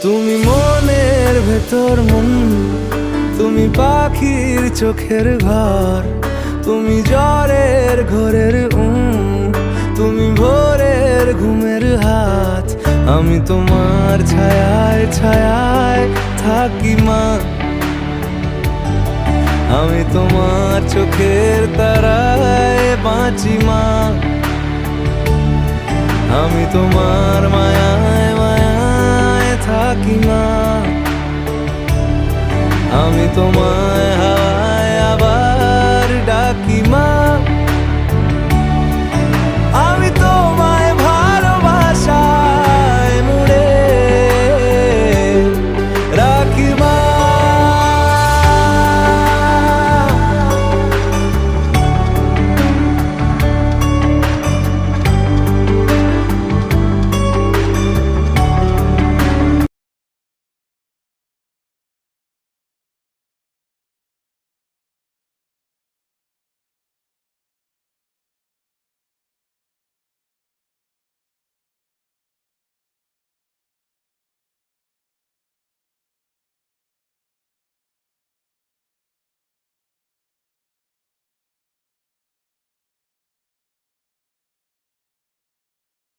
তুমি মনের ভেতর মন, তুমি পাখির চোখের ঘর, তুমি জ্বরের ঘোরের তুমি ভোরের ঘুমের হাত। আমি তোমার ছায়ায় ছায়ায় থাকি মা, আমি তোমার চোখের তারায় বাঁচি মা, আমি তোমার মায়ায় মায়ায় থাকি মা, আমি তোমায়